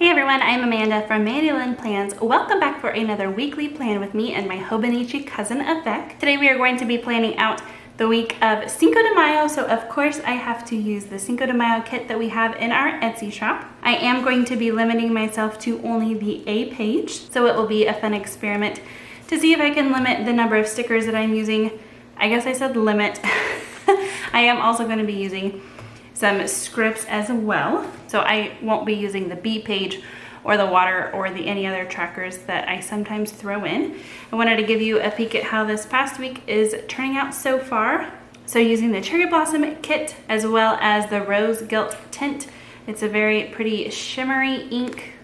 Hey everyone, I'm Amanda from Mandy Lynn Plans. Welcome back for another weekly plan with me and my Hobonichi cousin Avec. Today we are going to be planning out the week of Cinco de Mayo, so of course I have to use the Cinco de Mayo kit that we have in our Etsy shop. I am going to be limiting myself to only the A page, so it will be a fun experiment to see if I can limit the number of stickers that I'm using. I guess I said limit. I am also going to be using some scripts as well, so I won't be using the B page or the water or the any other trackers that I sometimes throw in. I wanted to give you a peek at how this past week is turning out so far. So using the Cherry Blossom kit as well as the Rose Gilt tint. It's a very pretty shimmery ink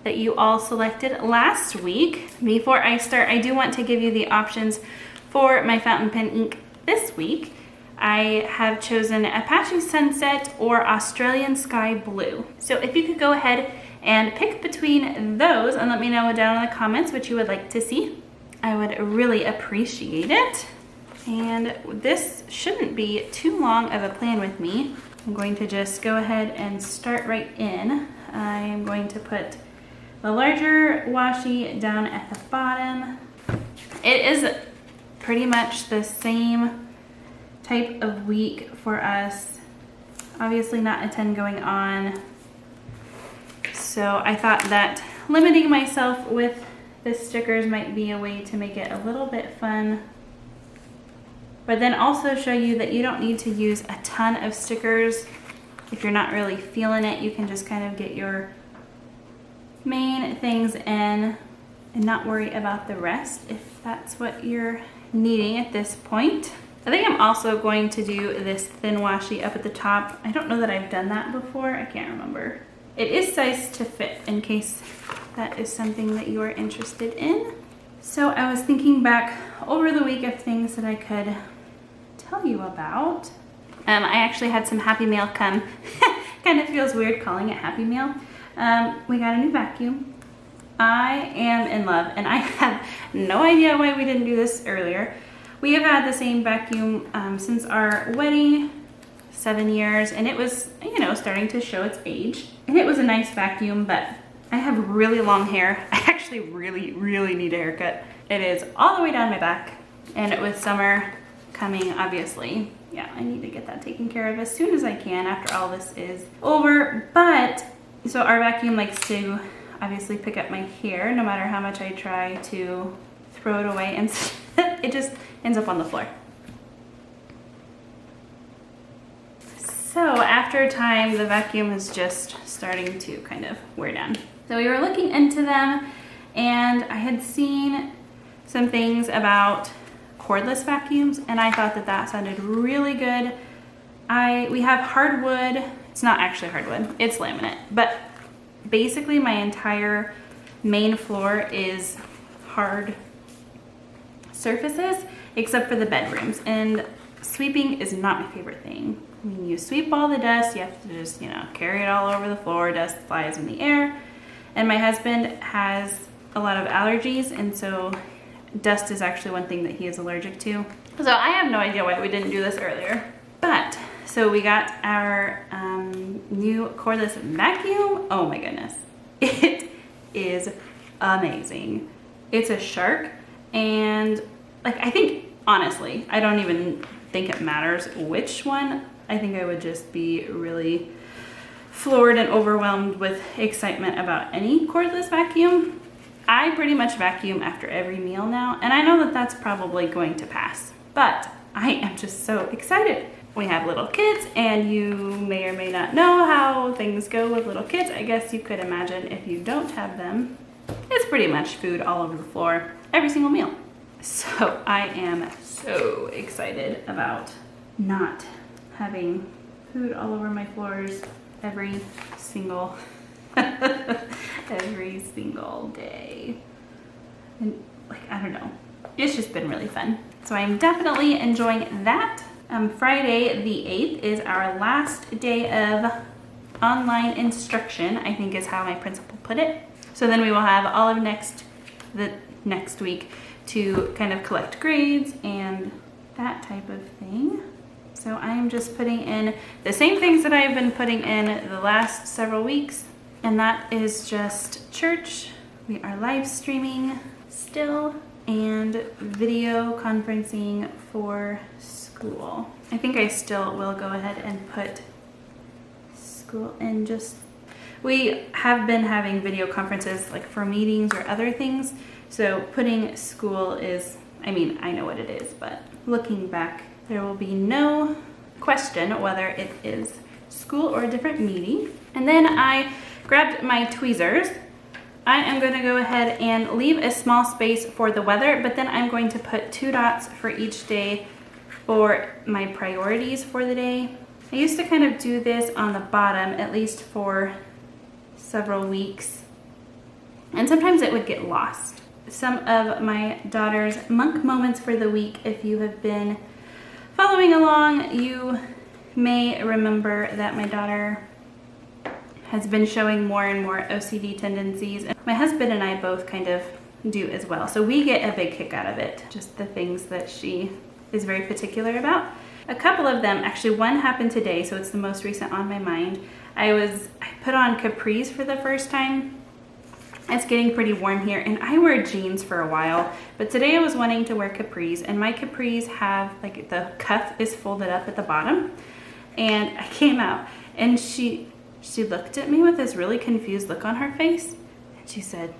that you all selected last week. Before I start, I do want to give you the options for my fountain pen ink this week. I have chosen Apache Sunset or Australian Sky Blue. So if you could go ahead and pick between those and let me know down in the comments what you would like to see, I would really appreciate it. And this shouldn't be too long of a plan with me. I'm going to just go ahead and start right in. I am going to put the larger washi down at the bottom. It is pretty much the same type of week for us. Obviously not a 10 going on. So I thought that limiting myself with the stickers might be a way to make it a little bit fun. But then also show you that you don't need to use a ton of stickers. If you're not really feeling it, you can just kind of get your main things in and not worry about the rest if that's what you're needing at this point. I think I'm also going to do this thin washi up at the top. I don't know that I've done that before. I can't remember. It is sized to fit in case that is something that you are interested in. So I was thinking back over the week of things that I could tell you about. I actually had some Happy Mail come. Kind of feels weird calling it Happy Mail. We got a new vacuum. I am in love and I have no idea why we didn't do this earlier. We have had the same vacuum since our wedding, 7 years, and it was, you know, starting to show its age. And it was a nice vacuum, but I have really long hair. I actually really need a haircut. It is all the way down my back, and with summer coming, obviously, yeah, I need to get that taken care of as soon as I can after all this is over. But, so our vacuum likes to obviously pick up my hair no matter how much I try to throw it away, and it just ends up on the floor. So after a time, the vacuum is just starting to kind of wear down. So we were looking into them and I had seen some things about cordless vacuums and I thought that that sounded really good. We have hardwood. It's not actually hardwood, it's laminate, but basically my entire main floor is hard surfaces except for the bedrooms, and sweeping is not my favorite thing. When you sweep all the dust, you have to just, you know, carry it all over the floor. Dust flies in the air, and my husband has a lot of allergies, and so dust is actually one thing that he is allergic to. So I have no idea why we didn't do this earlier, but so we got our new cordless vacuum. Oh my goodness, it is amazing. It's a Shark. And like, I think, honestly, I don't even think it matters which one. I think I would just be really floored and overwhelmed with excitement about any cordless vacuum. I pretty much vacuum after every meal now, and I know that that's probably going to pass, but I am just so excited. We have little kids, and you may or may not know how things go with little kids. I guess you could imagine if you don't have them, it's pretty much food all over the floor every single meal. So I am so excited about not having food all over my floors every single day. And like, I don't know, it's just been really fun. So I'm definitely enjoying that. Friday the 8th is our last day of online instruction, I think is how my principal put it. So then we will have all of the next week to kind of collect grades and that type of thing. So I am just putting in the same things that I've been putting in the last several weeks. And that is just church. We are live streaming still and video conferencing for school. I think I still will go ahead and put school in just, we have been having video conferences like for meetings or other things. So putting school is, I mean, I know what it is, but looking back, there will be no question whether it is school or a different meeting. And then I grabbed my tweezers. I am going to go ahead and leave a small space for the weather, but then I'm going to put 2 dots for each day for my priorities for the day. I used to kind of do this on the bottom, at least for several weeks, and sometimes it would get lost. Some of my daughter's monk moments for the week, if you have been following along, you may remember that my daughter has been showing more and more OCD tendencies. And my husband and I both kind of do as well. So we get a big kick out of it, just the things that she is very particular about. A couple of them, actually one happened today, so it's the most recent on my mind. I put on capris for the first time. It's getting pretty warm here, and I wear jeans for a while, but today I was wanting to wear capris, and my capris have, like, the cuff is folded up at the bottom, and I came out, and she looked at me with this really confused look on her face, and she said,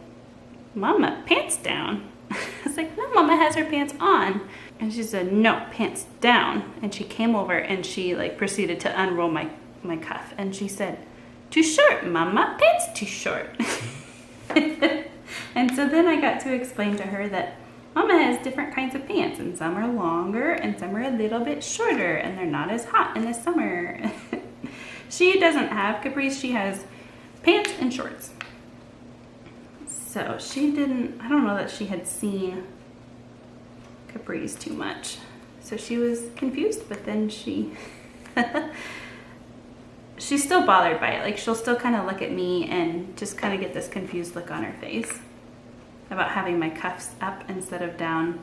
"Mama, pants down." I was like, "No, Mama has her pants on." And she said, "No, pants down." And she came over and she like proceeded to unroll my cuff, and she said, "Too short, Mama, pants too short." And so then I got to explain to her that Mama has different kinds of pants, and some are longer and some are a little bit shorter, and they're not as hot in the summer. She doesn't have capris, she has pants and shorts. So she didn't, I don't know that she had seen capris too much. So she was confused, but then she's still bothered by it. Like, she'll still kind of look at me and just kind of get this confused look on her face about having my cuffs up instead of down,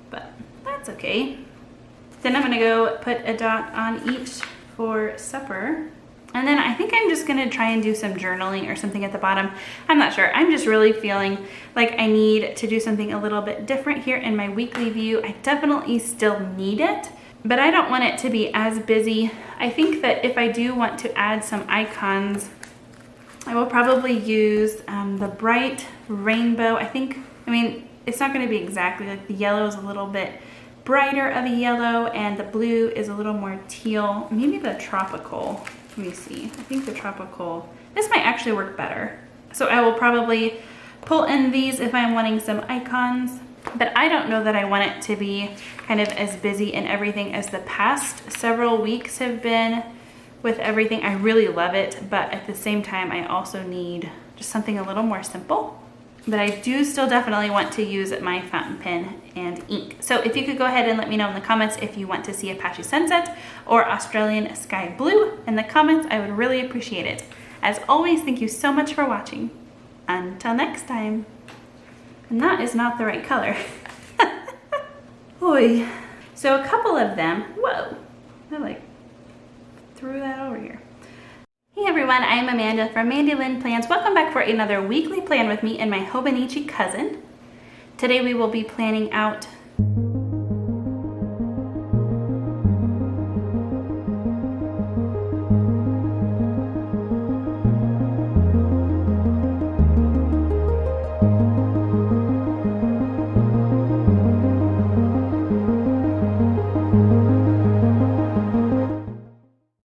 but that's okay. Then I'm gonna go put a dot on each for supper. And then I think I'm just gonna try and do some journaling or something at the bottom. I'm not sure. I'm just really feeling like I need to do something a little bit different here in my weekly view. I definitely still need it, but I don't want it to be as busy. I think that if I do want to add some icons, I will probably use the bright rainbow. I mean, it's not gonna be exactly like the yellow is a little bit brighter of a yellow and the blue is a little more teal. Maybe the tropical, let me see. I think the tropical, this might actually work better. So I will probably pull in these if I'm wanting some icons, but I don't know that I want it to be kind of as busy and everything as the past several weeks have been with everything. I really love it, but at the same time, I also need just something a little more simple. But I do still definitely want to use my fountain pen and ink. So if you could go ahead and let me know in the comments if you want to see Apache Sunset or Australian Sky Blue in the comments, I would really appreciate it. As always, thank you so much for watching. Until next time. And that is not the right color. Oy. So a couple of them, whoa, I like threw that over here. Hey everyone, I am Amanda from Mandy Lynn Plans. Welcome back for another weekly plan with me and my Hobonichi cousin. Today we will be planning out